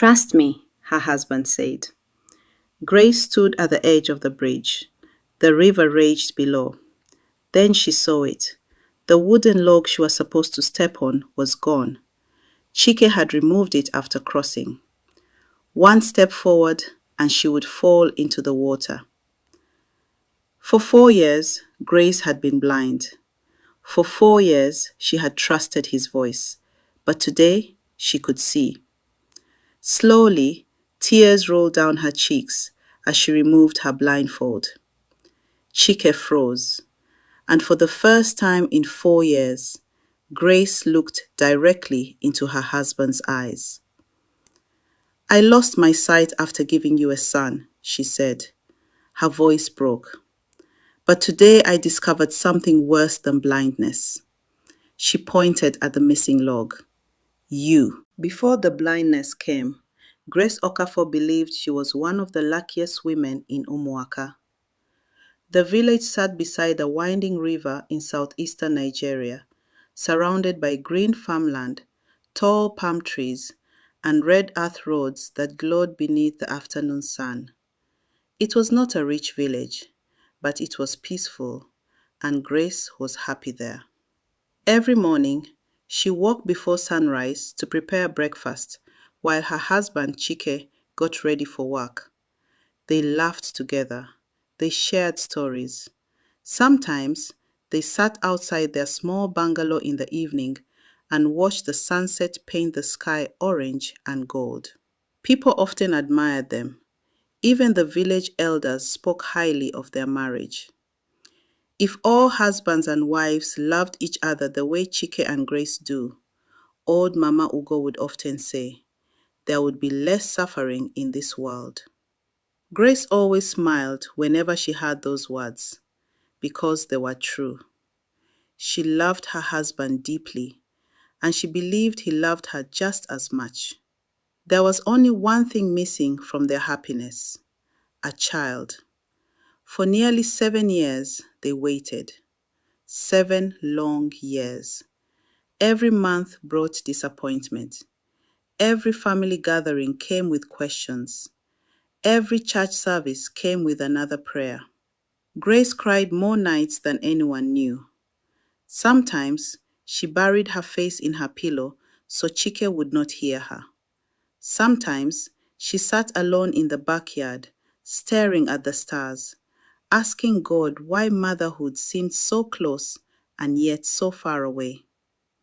Trust me, her husband said. Grace stood at the edge of the bridge. The river raged below. Then she saw it. The wooden log she was supposed to step on was gone. Chike had removed it after crossing. One step forward, and she would fall into the water. For 4 years, Grace had been blind. For 4 years, she had trusted his voice. But today, she could see. Slowly, tears rolled down her cheeks as she removed her blindfold. Chike froze, and for the first time in 4 years, Grace looked directly into her husband's eyes. I lost my sight after giving you a son, she said. Her voice broke. But today I discovered something worse than blindness. She pointed at the missing log. You. Before the blindness came, Grace Okafor believed she was one of the luckiest women in Umuaka. The village sat beside a winding river in southeastern Nigeria, surrounded by green farmland, tall palm trees, and red earth roads that glowed beneath the afternoon sun. It was not a rich village, but it was peaceful, and Grace was happy there. Every morning, she walked before sunrise to prepare breakfast while her husband Chike got ready for work. They laughed together. They shared stories. Sometimes they sat outside their small bungalow in the evening and watched the sunset paint the sky orange and gold. People often admired them. Even the village elders spoke highly of their marriage. If all husbands and wives loved each other the way Chike and Grace do, old Mama Ugo would often say, there would be less suffering in this world. Grace always smiled whenever she heard those words, because they were true. She loved her husband deeply, and she believed he loved her just as much. There was only one thing missing from their happiness: a child. For nearly 7 years, they waited. 7 long years. Every month brought disappointment. Every family gathering came with questions. Every church service came with another prayer. Grace cried more nights than anyone knew. Sometimes she buried her face in her pillow so Chike would not hear her. Sometimes she sat alone in the backyard, staring at the stars, asking God why motherhood seemed so close and yet so far away.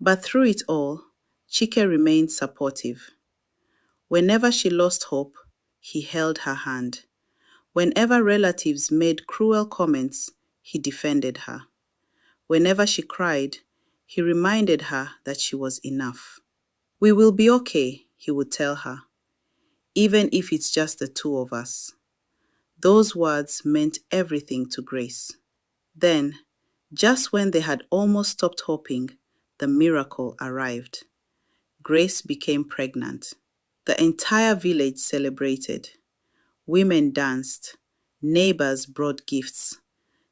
But through it all, Chike remained supportive. Whenever she lost hope, he held her hand. Whenever relatives made cruel comments, he defended her. Whenever she cried, he reminded her that she was enough. We will be okay, he would tell her, even if it's just the two of us. Those words meant everything to Grace. Then, just when they had almost stopped hoping, the miracle arrived. Grace became pregnant. The entire village celebrated. Women danced. Neighbors brought gifts.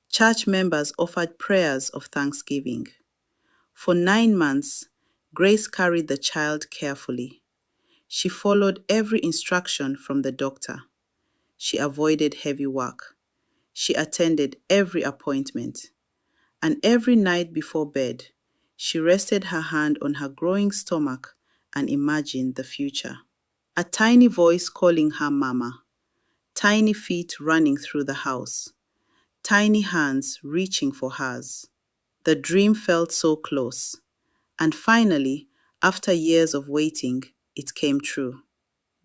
Church members offered prayers of thanksgiving. For 9 months, Grace carried the child carefully. She followed every instruction from the doctor. She avoided heavy work. She attended every appointment. And every night before bed, she rested her hand on her growing stomach and imagined the future. A tiny voice calling her mama. Tiny feet running through the house. Tiny hands reaching for hers. The dream felt so close. And finally, after years of waiting, it came true.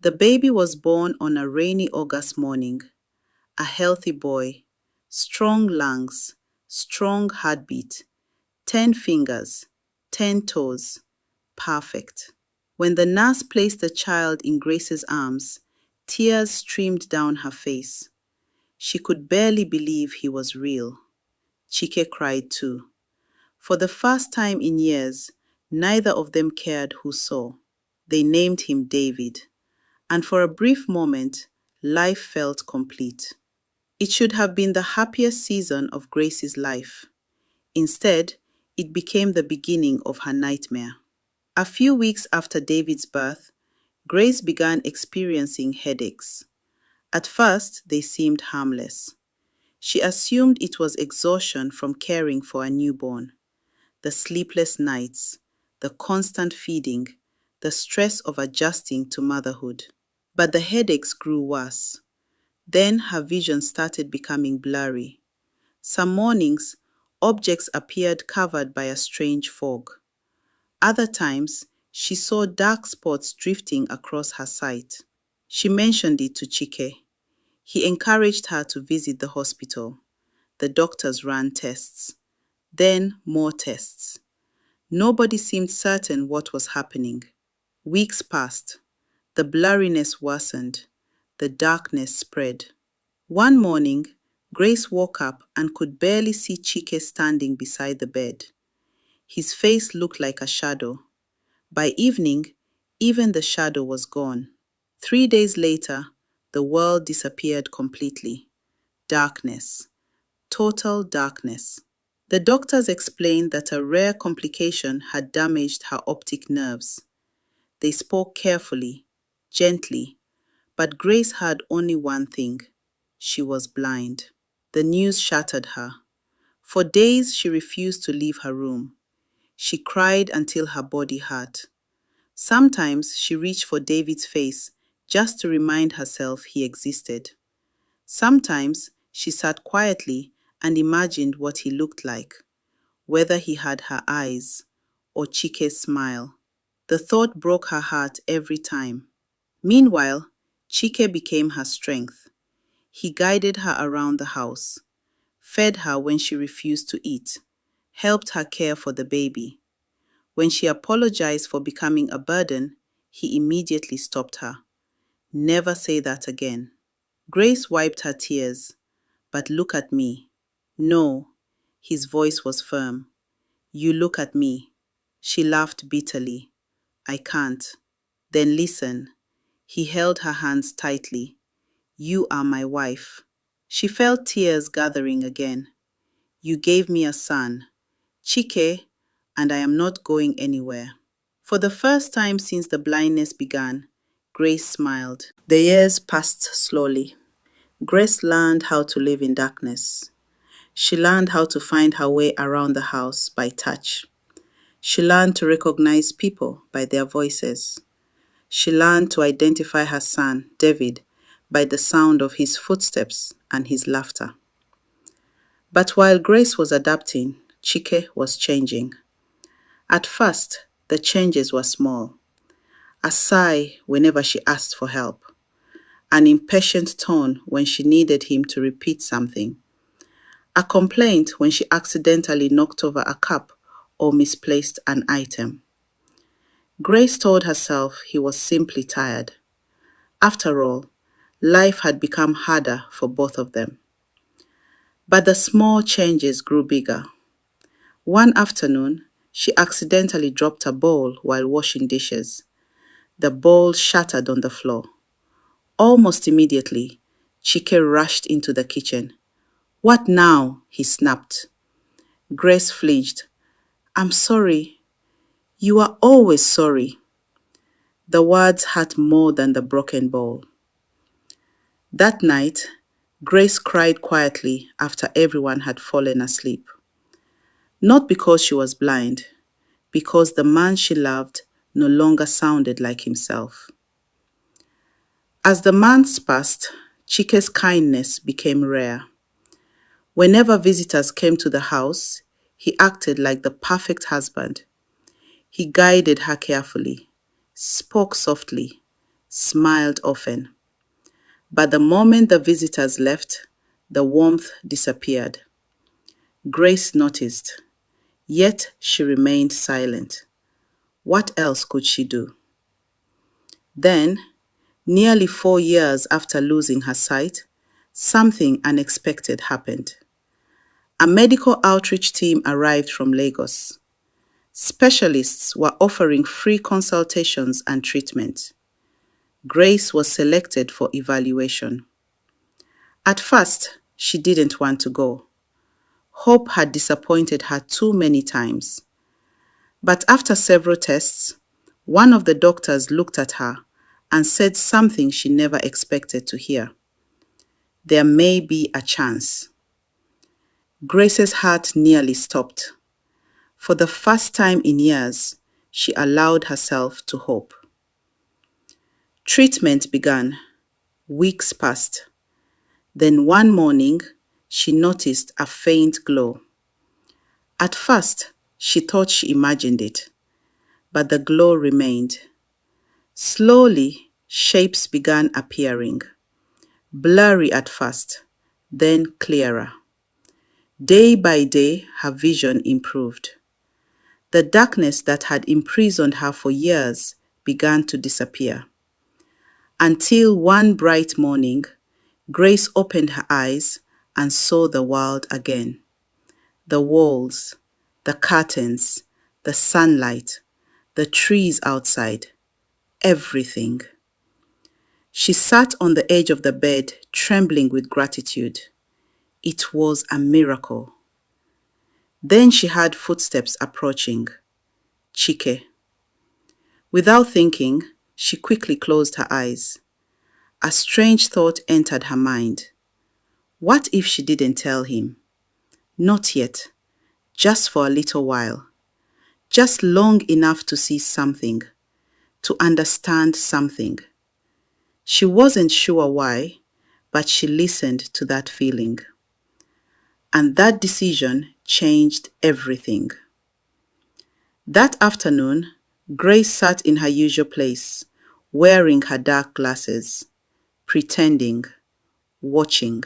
The baby was born on a rainy August morning. A healthy boy, strong lungs, strong heartbeat, 10 fingers, 10 toes, perfect. When the nurse placed the child in Grace's arms, tears streamed down her face. She could barely believe he was real. Chike cried too. For the first time in years, neither of them cared who saw. They named him David, and for a brief moment, life felt complete. It should have been the happiest season of Grace's life. Instead, it became the beginning of her nightmare. A few weeks after David's birth, Grace began experiencing headaches. At first, they seemed harmless. She assumed it was exhaustion from caring for a newborn, the sleepless nights, the constant feeding, the stress of adjusting to motherhood. But the headaches grew worse. Then her vision started becoming blurry. Some mornings, objects appeared covered by a strange fog. Other times, she saw dark spots drifting across her sight. She mentioned it to Chike. He encouraged her to visit the hospital. The doctors ran tests. Then more tests. Nobody seemed certain what was happening. Weeks passed. The blurriness worsened. The darkness spread. One morning, Grace woke up and could barely see Chike standing beside the bed. His face looked like a shadow. By evening, even the shadow was gone. 3 days later, the world disappeared completely. Darkness. Total darkness. The doctors explained that a rare complication had damaged her optic nerves. They spoke carefully, gently, but Grace heard only one thing. She was blind. The news shattered her. For days, she refused to leave her room. She cried until her body hurt. Sometimes she reached for David's face just to remind herself he existed. Sometimes she sat quietly and imagined what he looked like, whether he had her eyes or Chike's smile. The thought broke her heart every time. Meanwhile, Chike became her strength. He guided her around the house, fed her when she refused to eat, helped her care for the baby. When she apologized for becoming a burden, he immediately stopped her. Never say that again. Grace wiped her tears. But look at me. No, his voice was firm. You look at me. She laughed bitterly. I can't. Then listen. He held her hands tightly. You are my wife. She felt tears gathering again. You gave me a son, Chike, and I am not going anywhere. For the first time since the blindness began, Grace smiled. The years passed slowly. Grace learned how to live in darkness. She learned how to find her way around the house by touch. She learned to recognize people by their voices. She learned to identify her son, David, by the sound of his footsteps and his laughter. But while Grace was adapting, Chike was changing. At first, the changes were small. A sigh whenever she asked for help. An impatient tone when she needed him to repeat something. A complaint when she accidentally knocked over a cup or misplaced an item. Grace told herself he was simply tired. After all, life had become harder for both of them. But the small changes grew bigger. One afternoon, she accidentally dropped a bowl while washing dishes. The bowl shattered on the floor. Almost immediately, Chike rushed into the kitchen. What now? He snapped. Grace flinched. I'm sorry. You are always sorry. The words hurt more than the broken bowl. That night, Grace cried quietly after everyone had fallen asleep. Not because she was blind, because the man she loved no longer sounded like himself. As the months passed, Chike's kindness became rare. Whenever visitors came to the house, he acted like the perfect husband. He guided her carefully, spoke softly, smiled often. But the moment the visitors left, the warmth disappeared. Grace noticed, yet she remained silent. What else could she do? Then, nearly 4 years after losing her sight, something unexpected happened. A medical outreach team arrived from Lagos. Specialists were offering free consultations and treatment. Grace was selected for evaluation. At first, she didn't want to go. Hope had disappointed her too many times. But after several tests, one of the doctors looked at her and said something she never expected to hear. There may be a chance. Grace's heart nearly stopped. For the first time in years, she allowed herself to hope. Treatment began. Weeks passed. Then one morning, she noticed a faint glow. At first, she thought she imagined it, but the glow remained. Slowly, shapes began appearing, blurry at first, then clearer. Day by day, her vision improved. The darkness that had imprisoned her for years began to disappear. Until one bright morning, Grace opened her eyes and saw the world again. The walls, the curtains, the sunlight, the trees outside, everything. She sat on the edge of the bed, trembling with gratitude. It was a miracle. Then she heard footsteps approaching. Chike. Without thinking, she quickly closed her eyes. A strange thought entered her mind. What if she didn't tell him? Not yet, just for a little while. Just long enough to see something, to understand something. She wasn't sure why, but she listened to that feeling. And that decision changed everything. That afternoon, Grace sat in her usual place, wearing her dark glasses, pretending, watching.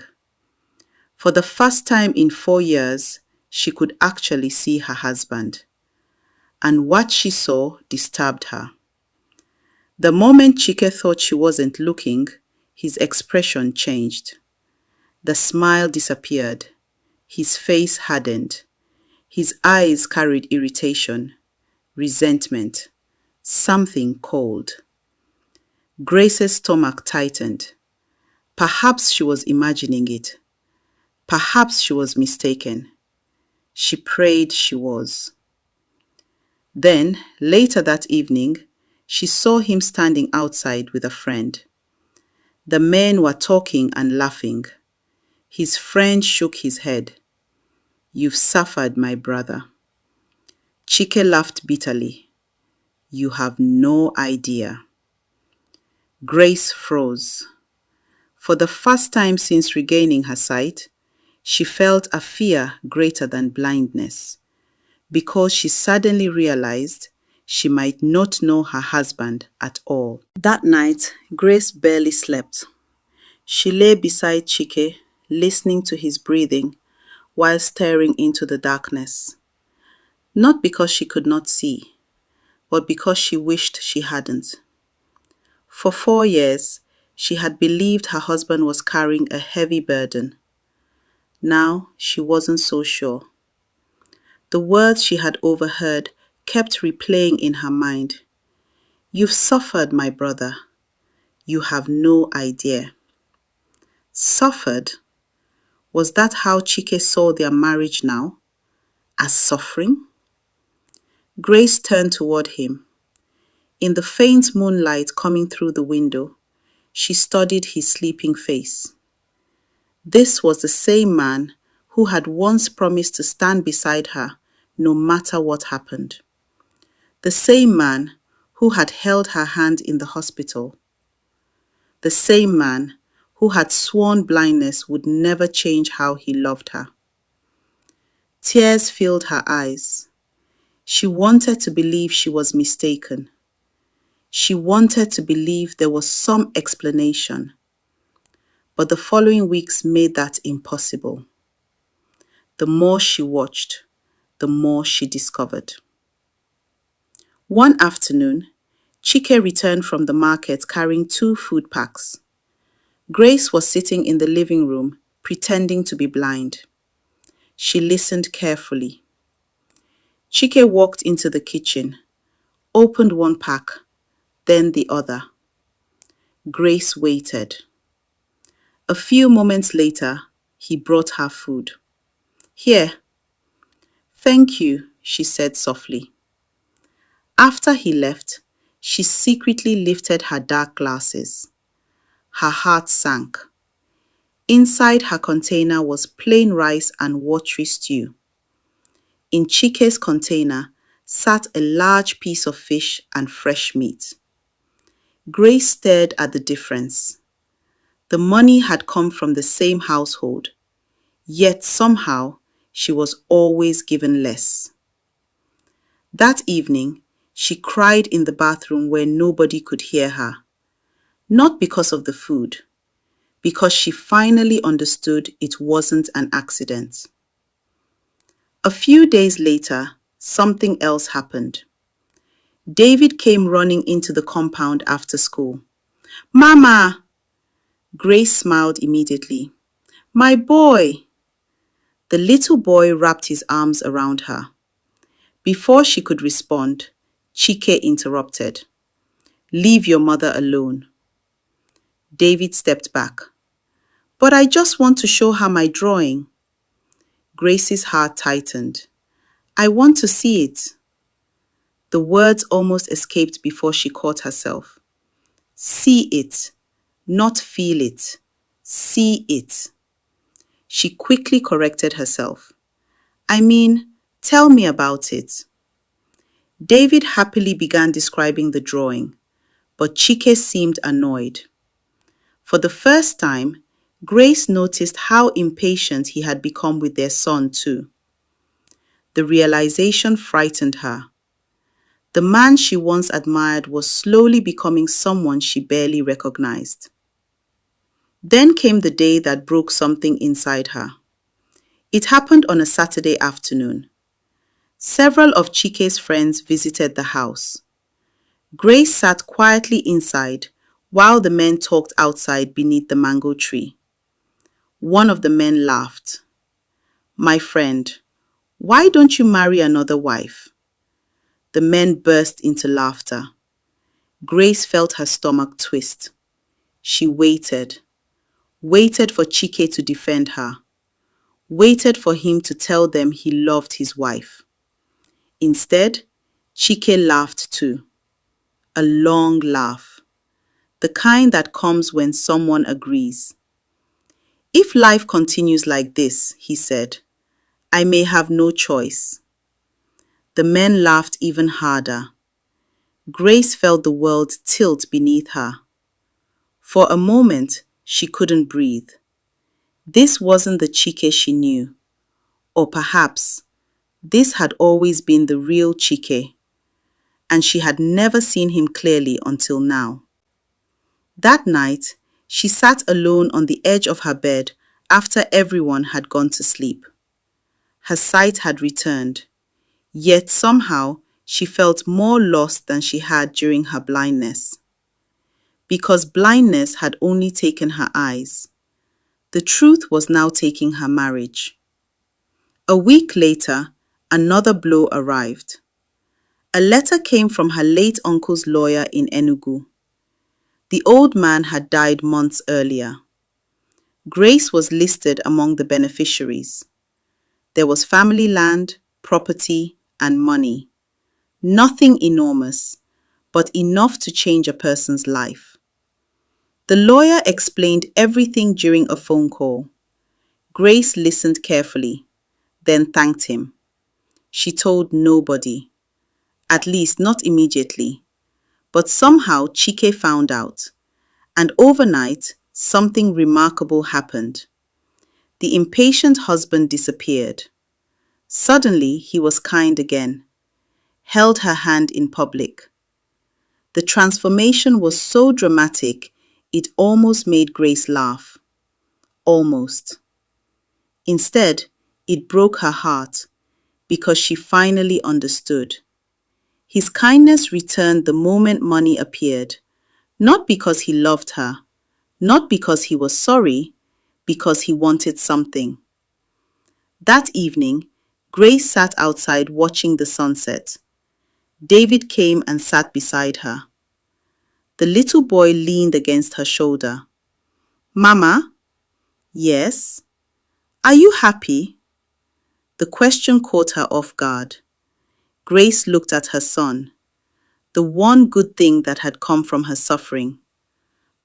For the first time in 4 years, she could actually see her husband. And what she saw disturbed her. The moment Chike thought she wasn't looking, his expression changed. The smile disappeared. His face hardened. His eyes carried irritation, resentment, something cold. Grace's stomach tightened. Perhaps she was imagining it. Perhaps she was mistaken. She prayed she was. Then, later that evening, she saw him standing outside with a friend. The men were talking and laughing. His friend shook his head. "You've suffered, my brother." Chike laughed bitterly. "You have no idea." Grace froze. For the first time since regaining her sight, she felt a fear greater than blindness, because she suddenly realized she might not know her husband at all. That night, Grace barely slept. She lay beside Chike, listening to his breathing while staring into the darkness. Not because she could not see, but because she wished she hadn't. For 4 years, she had believed her husband was carrying a heavy burden. Now she wasn't so sure. The words she had overheard kept replaying in her mind. "You've suffered, my brother. You have no idea." Suffered? Was that how Chike saw their marriage now? As suffering? Grace turned toward him. In the faint moonlight coming through the window, she studied his sleeping face. This was the same man who had once promised to stand beside her no matter what happened. The same man who had held her hand in the hospital. The same man who had sworn blindness would never change how he loved her. Tears filled her eyes. She wanted to believe she was mistaken. She wanted to believe there was some explanation. But the following weeks made that impossible. The more she watched, the more she discovered. One afternoon, Chike returned from the market carrying 2 food packs. Grace was sitting in the living room, pretending to be blind. She listened carefully. Chike walked into the kitchen, opened one pack, then the other. Grace waited. A few moments later, he brought her food. "Here." "Thank you," she said softly. After he left, She secretly lifted her dark glasses. Her heart sank. Inside her container was plain rice and watery stew. In Chike's container sat a large piece of fish and fresh meat. Grace stared at the difference. The money had come from the same household, yet somehow she was always given less. That evening, she cried in the bathroom where nobody could hear her. Not because of the food, because she finally understood it wasn't an accident. A few days later, something else happened. David came running into the compound after school. "Mama!" Grace smiled immediately. "My boy!" The little boy wrapped his arms around her. Before she could respond, Chike interrupted. "Leave your mother alone." David stepped back. "But I just want to show her my drawing." Grace's heart tightened. "I want to see it." The words almost escaped before she caught herself. "See it, not feel it. See it." She quickly corrected herself. "I mean, tell me about it." David happily began describing the drawing, but Chike seemed annoyed. For the first time, Grace noticed how impatient he had become with their son too. The realization frightened her. The man she once admired was slowly becoming someone she barely recognized. Then came the day that broke something inside her. It happened on a Saturday afternoon. Several of Chike's friends visited the house. Grace sat quietly inside while the men talked outside beneath the mango tree. One of the men laughed. "My friend, why don't you marry another wife?" The men burst into laughter. Grace felt her stomach twist. She waited for Chike to defend her, waited for him to tell them he loved his wife. Instead, Chike laughed too. A long laugh, the kind that comes when someone agrees. "If life continues like this," he said, "I may have no choice." The men laughed even harder. Grace felt the world tilt beneath her. For a moment, she couldn't breathe. This wasn't the Chike she knew. Or perhaps this had always been the real Chike, and she had never seen him clearly until now. That night, she sat alone on the edge of her bed after everyone had gone to sleep. Her sight had returned, yet somehow she felt more lost than she had during her blindness. Because blindness had only taken her eyes. The truth was now taking her marriage. A week later, another blow arrived. A letter came from her late uncle's lawyer in Enugu. The old man had died months earlier. Grace was listed among the beneficiaries. There was family land, property, and money. Nothing enormous, but enough to change a person's life. The lawyer explained everything during a phone call. Grace listened carefully, then thanked him. She told nobody, at least not immediately. But somehow Chike found out, and overnight something remarkable happened. The impatient husband disappeared. Suddenly he was kind again, held her hand in public. The transformation was so dramatic, it almost made Grace laugh. Almost. Instead, it broke her heart because she finally understood. His kindness returned the moment money appeared, not because he loved her, not because he was sorry, because he wanted something. That evening, Grace sat outside watching the sunset. David came and sat beside her. The little boy leaned against her shoulder. "Mama?" "Yes." "Are you happy?" The question caught her off guard. Grace looked at her son. The one good thing that had come from her suffering.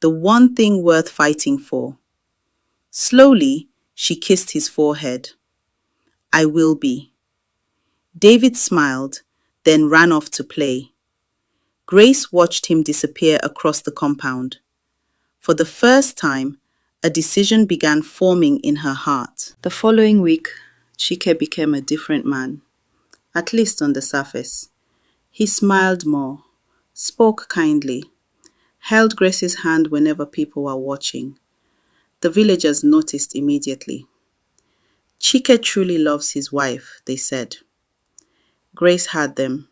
The one thing worth fighting for. Slowly, she kissed his forehead. I will be. David smiled, then ran off to play. Grace watched him disappear across the compound. For the first time, a decision began forming in her heart. The following week, Chike became a different man, at least on the surface. He smiled more, spoke kindly, held Grace's hand whenever people were watching. The villagers noticed immediately. Chike truly loves his wife, they said. Grace had them,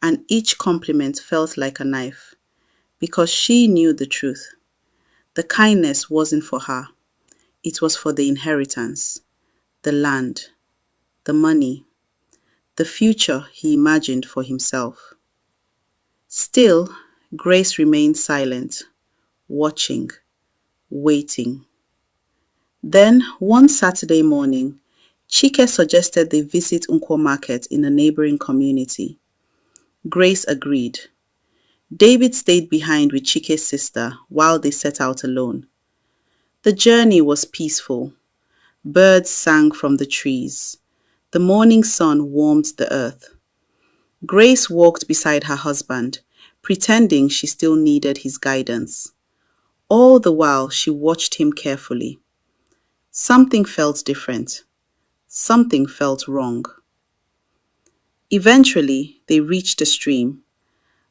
and each compliment felt like a knife, because she knew the truth. The kindness wasn't for her. It was for the inheritance, the land, the money, the future he imagined for himself. Still, Grace remained silent, watching, waiting. Then, one Saturday morning, Chike suggested they visit Nkwo Market in a neighboring community. Grace agreed. David stayed behind with Chike's sister while they set out alone. The journey was peaceful. Birds sang from the trees. The morning sun warmed the earth. Grace walked beside her husband, pretending she still needed his guidance. All the while, she watched him carefully. Something felt different. Something felt wrong. Eventually, they reached a stream.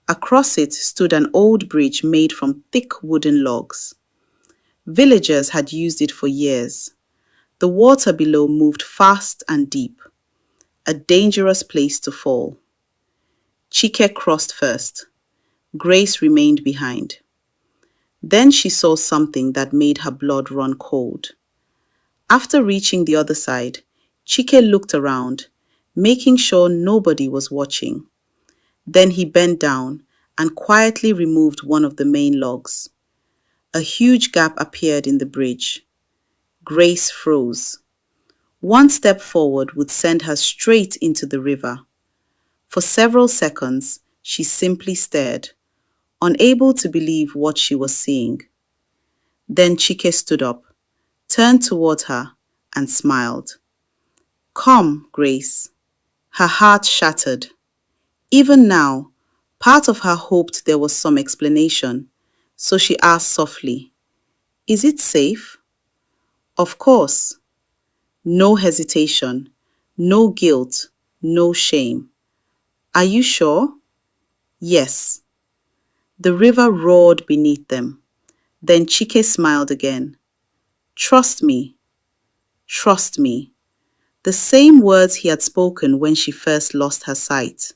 Across it stood an old bridge made from thick wooden logs. Villagers had used it for years. The water below moved fast and deep, a dangerous place to fall. Chike crossed first. Grace remained behind. Then she saw something that made her blood run cold. After reaching the other side, Chike looked around, making sure nobody was watching. Then he bent down and quietly removed one of the main logs. A huge gap appeared in the bridge. Grace froze. One step forward would send her straight into the river. For several seconds, she simply stared, unable to believe what she was seeing. Then Chike stood up, turned toward her, and smiled. Come, Grace. Her heart shattered. Even now, part of her hoped there was some explanation, so she asked softly, Is it safe? Of course. No hesitation, no guilt, no shame. Are you sure? Yes. The river roared beneath them. Then Chike smiled again. Trust me. Trust me. The same words he had spoken when she first lost her sight.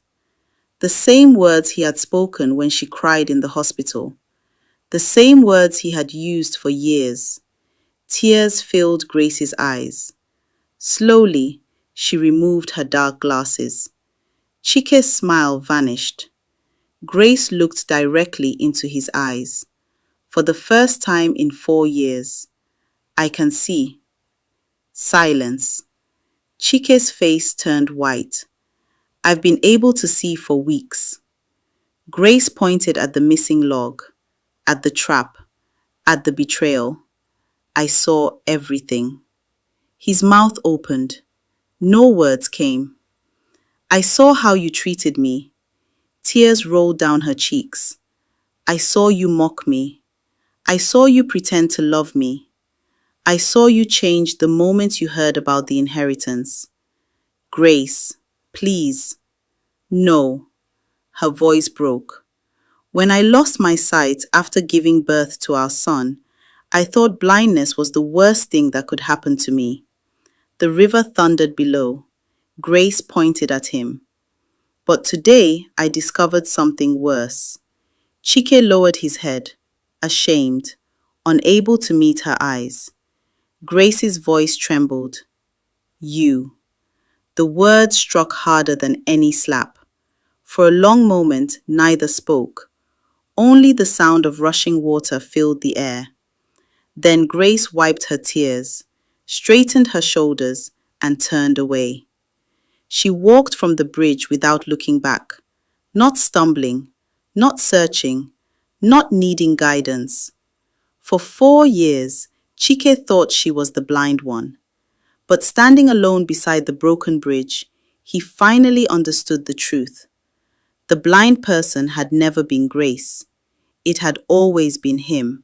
The same words he had spoken when she cried in the hospital. The same words he had used for years. Tears filled Grace's eyes. Slowly, she removed her dark glasses. Chike's smile vanished. Grace looked directly into his eyes. For the first time in 4 years. I can see. Silence. Chike's face turned white. I've been able to see for weeks. Grace pointed at the missing log, at the trap, at the betrayal. I saw everything. His mouth opened. No words came. I saw how you treated me. Tears rolled down her cheeks. I saw you mock me. I saw you pretend to love me. I saw you change the moment you heard about the inheritance. Grace, please. No. Her voice broke. When I lost my sight after giving birth to our son, I thought blindness was the worst thing that could happen to me. The river thundered below. Grace pointed at him. But today I discovered something worse. Chike lowered his head, ashamed, unable to meet her eyes. Grace's voice trembled. You. The word struck harder than any slap. For a long moment, neither spoke. Only the sound of rushing water filled the air. Then Grace wiped her tears, straightened her shoulders, and turned away. She walked from the bridge without looking back, not stumbling, not searching, not needing guidance. For 4 years, Chike thought she was the blind one. But standing alone beside the broken bridge, he finally understood the truth. The blind person had never been Grace. It had always been him.